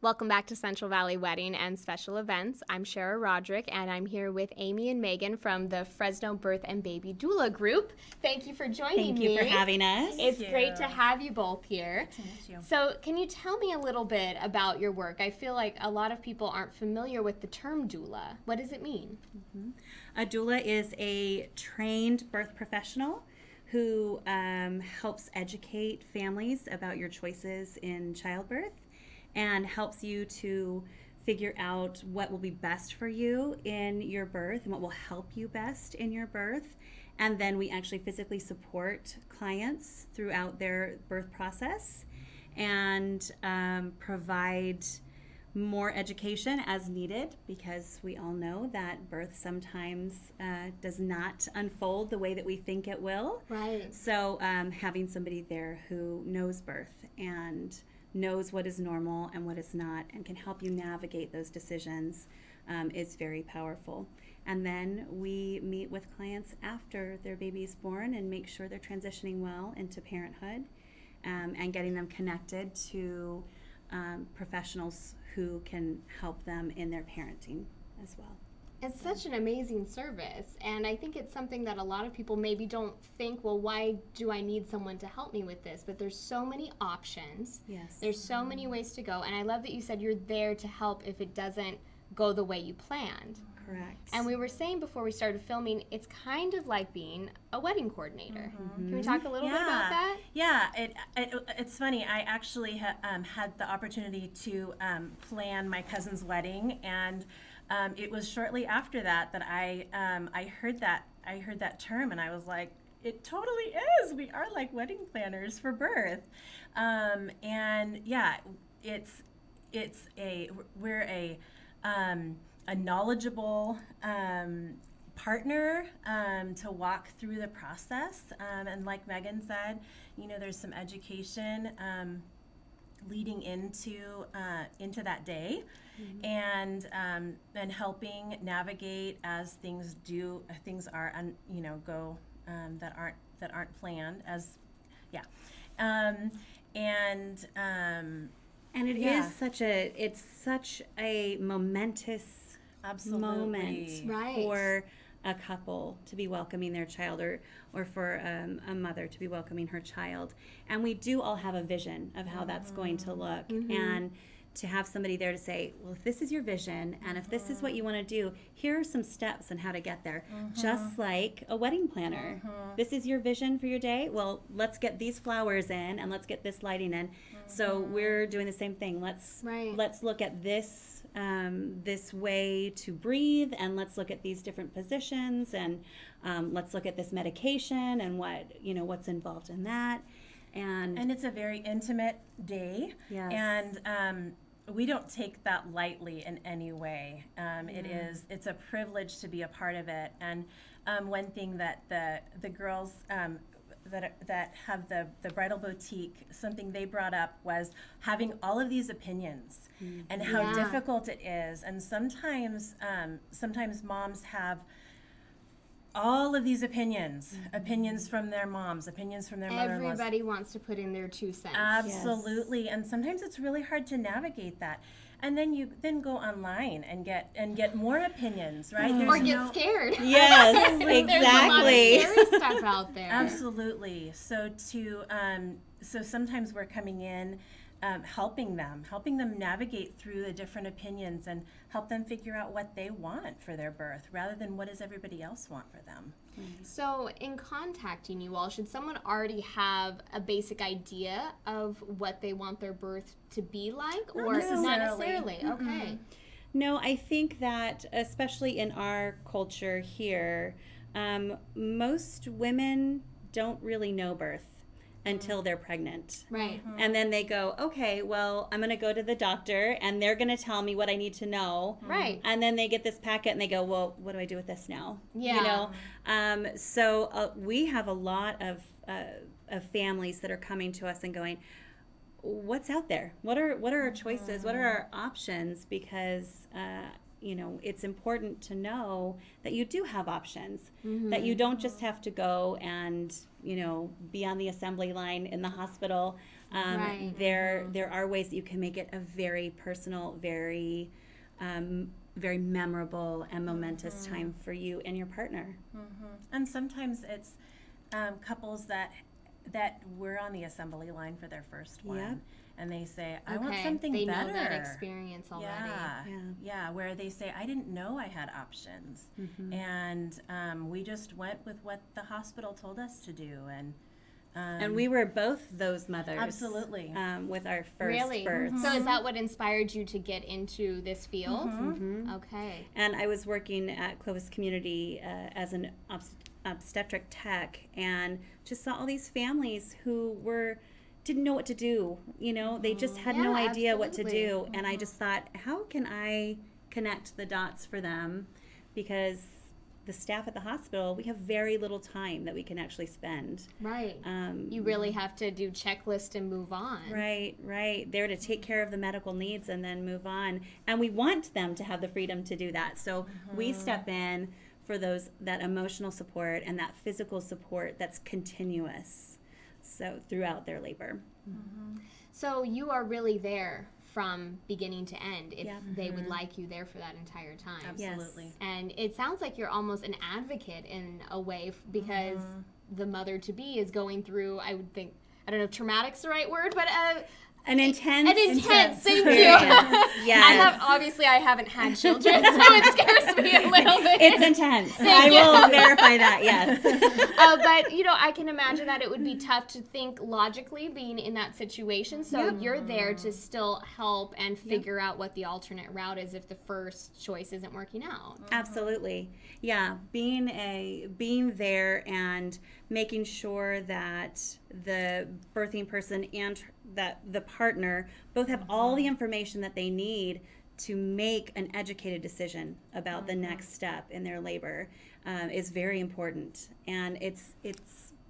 Welcome back to Central Valley Wedding and Special Events. I'm Shara Roderick, and I'm here with Amy and Meghann from the Fresno Birth and Baby Doula Group. Thank you for joining me. Thank you for having us. It's great to have you both here. Thank you. So can you tell me a little bit about your work? I feel like a lot of people aren't familiar with the term doula. What does it mean? A doula is a trained birth professional who helps educate families about your choices in childbirth and helps you to figure out what will be best for you in your birth and what will help you best in your birth. And then we actually physically support clients throughout their birth process and provide more education as needed, because we all know that birth sometimes does not unfold the way that we think it will. Right. So having somebody there who knows birth and knows what is normal and what is not and can help you navigate those decisions is very powerful. And then we meet with clients after their baby is born and make sure they're transitioning well into parenthood and getting them connected to professionals who can help them in their parenting as well. It's such an amazing service, and I think it's something that a lot of people maybe don't think, well, why do I need someone to help me with this? But there's so many options. Yes. There's so many ways to go, and I love that you said you're there to help if it doesn't go the way you planned. Correct. And we were saying before we started filming, it's kind of like being a wedding coordinator. Can we talk a little bit about that? Yeah, it's funny. I actually had the opportunity to plan my cousin's wedding, and it was shortly after that that I heard that term, and I was like, it totally is. We are like wedding planners for birth, and yeah, we're a knowledgeable partner to walk through the process, and like Meghann said, there's some education leading into that day, and helping navigate as things are that aren't planned as and it is such a momentous moment for a couple to be welcoming their child, or for a mother to be welcoming her child. And we do all have a vision of how that's going to look. And to have somebody there to say, well, if this is your vision and if this is what you want to do, here are some steps on how to get there. Just like a wedding planner. This is your vision for your day. Well, let's get these flowers in and let's get this lighting in. So we're doing the same thing. Let's look at this this way to breathe, and let's look at these different positions, and let's look at this medication and what's involved in that. And it's a very intimate day. Yes. And we don't take that lightly in any way. It's a privilege to be a part of it. And one thing that the girls that have the bridal boutique, something they brought up was having all of these opinions and how difficult it is. And sometimes moms have all of these opinions from their moms, opinions from their mother-in-laws. Everybody wants to put in their 2 cents. Absolutely. Yes. And sometimes it's really hard to navigate that. And then you go online and get more opinimes, right? Or get scared. Yes, exactly. There's a lot of scary stuff out there. Absolutely. So so sometimes we're coming in, helping them navigate through the different opinions and help them figure out what they want for their birth rather than what does everybody else want for them. So in contacting you all, should someone already have a basic idea of what they want their birth to be like? Not Or necessarily. not necessarily? Okay. No, I think that especially in our culture here, most women don't really know birth until they're pregnant. Right. And then they go, okay, well, I'm going to go to the doctor and they're going to tell me what I need to know. Right. And then they get this packet and they go, well, what do I do with this now? Yeah. So we have a lot of families that are coming to us and going, what's out there? What are our choices? What are our options? Because it's important to know that you do have options, that you don't just have to go and, be on the assembly line in the hospital There are ways that you can make it a very personal, very very memorable and momentous time for you and your partner. And sometimes it's couples that were on the assembly line for their first one, and they say, I want something better. They know that experience already. Yeah, where they say, I didn't know I had options, and we just went with what the hospital told us to do, and we were both those mothers. Absolutely. With our first birth. So is that what inspired you to get into this field? Okay. And I was working at Clovis Community as an obstetric tech, and just saw all these families who didn't know what to do. You know, they just had no idea what to do. And I just thought, how can I connect the dots for them? Because the staff at the hospital, we have very little time that we can actually spend. Right. You really have to do checklist and move on. Right. They're to take care of the medical needs and then move on. And we want them to have the freedom to do that. So we step in for that emotional support and that physical support that's continuous, so throughout their labor. So you are really there from beginning to end if they would like you there for that entire time. Absolutely. Yes. And it sounds like you're almost an advocate in a way, because the mother-to-be is going through, I would think, I don't know if traumatic's the right word, but an intense thank you. Yes. I haven't had children, so it scares me a little bit. It's intense. I will verify that, yes. But, I can imagine that it would be tough to think logically being in that situation. So you're there to still help and figure out what the alternate route is if the first choice isn't working out. Absolutely. Yeah, being there and making sure that the birthing person and that the partner both have all the information that they need to make an educated decision about the next step in their labor is very important. And it's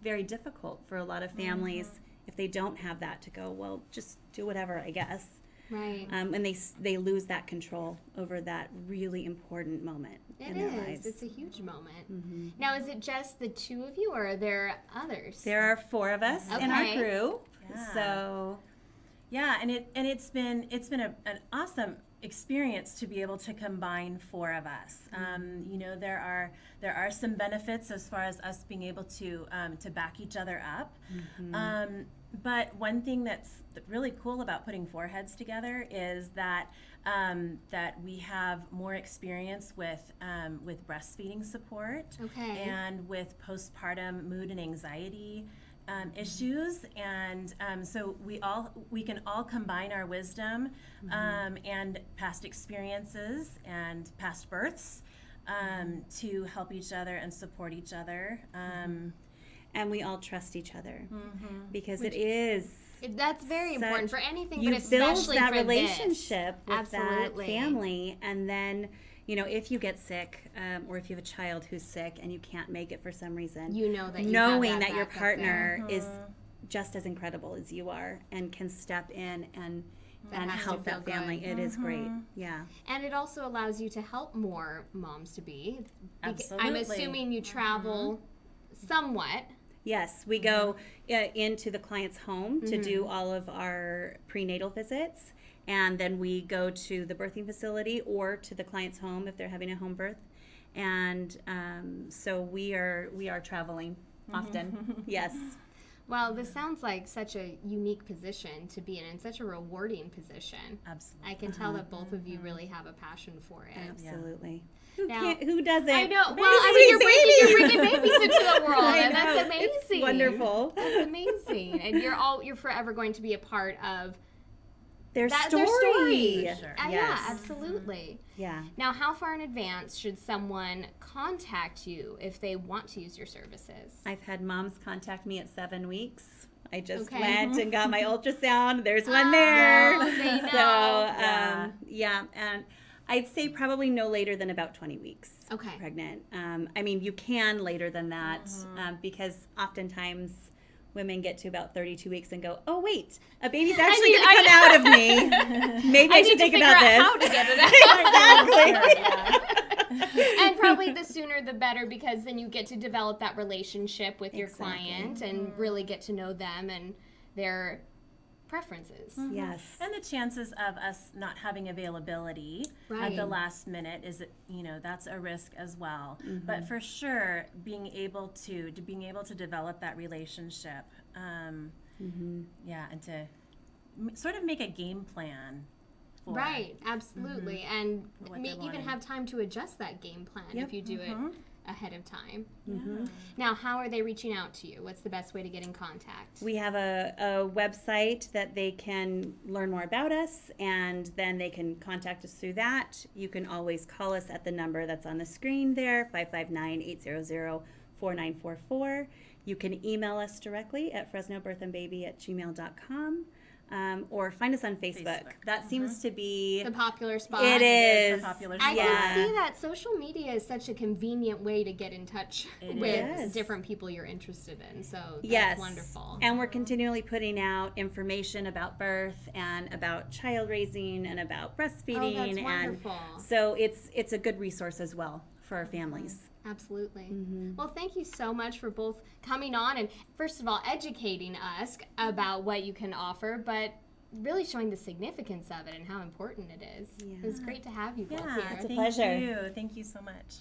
very difficult for a lot of families if they don't have that to go, well, just do whatever, I guess. Right. And they lose that control over that really important moment in their lives. It's a huge moment. Now, is it just the two of you, or are there others? There are 4 of us in our crew. Yeah. So, it's been an awesome experience to be able to combine 4 of us. There are some benefits as far as us being able to back each other up. But one thing that's really cool about putting 4 heads together is that we have more experience with breastfeeding support, and with postpartum mood and anxiety issues, and so we can all combine our wisdom and past experiences and past births to help each other and support each other. And we all trust each other because that's very important for anything, but especially build that for relationship with Absolutely. that family. And then, if you get sick, or if you have a child who's sick and you can't make it for some reason, knowing that your partner is just as incredible as you are and can step in and help that family. It is great. Yeah. And it also allows you to help more moms-to-be. Absolutely. I'm assuming you travel somewhat. Yes, we go into the client's home to do all of our prenatal visits, and then we go to the birthing facility or to the client's home if they're having a home birth, and so we are traveling often. Yes. Well, this sounds like such a unique position to be in, and such a rewarding position. Absolutely. I can tell that both of you really have a passion for it. Absolutely. Yeah. Who doesn't? I know. Well, you're bringing babies into the world, and that's amazing. It's wonderful. That's amazing, and you're forever going to be a part of their story. Sure. Yeah, absolutely. Yeah. Now, how far in advance should someone contact you if they want to use your services? I've had moms contact me at 7 weeks. I just went and got my ultrasound. There's one there. They know. So, and I'd say probably no later than about 20 weeks pregnant. I mean, you can later than that because oftentimes women get to about 32 weeks and go, oh, wait, a baby's actually going to come out of me. Maybe I should think about this. How to get it out. Exactly. And probably the sooner the better, because then you get to develop that relationship with your client and really get to know them and their preferences. Yes. And the chances of us not having availability at the last minute is, that's a risk as well. But for sure, being able to develop that relationship, and to sort of make a game plan. Right, absolutely. And even have time to adjust that game plan if you do it ahead of time. Now, how are they reaching out to you? What's the best way to get in contact? We have a website that they can learn more about us, and then they can contact us through that. You can always call us at the number that's on the screen there, 559-800-4944. You can email us directly at fresnobirthandbaby@gmail.com. Or find us on Facebook. That seems to be the popular spot. It is. The popular spot. I can see that social media is such a convenient way to get in touch with different people you're interested in. So that's wonderful. And we're continually putting out information about birth and about child raising and about breastfeeding. Oh, that's wonderful. And so it's a good resource as well for our families. Absolutely. Well, thank you so much for both coming on and, first of all, educating us about what you can offer, but really showing the significance of it and how important it is. It was great to have you both here. It's a pleasure. Thank you so much.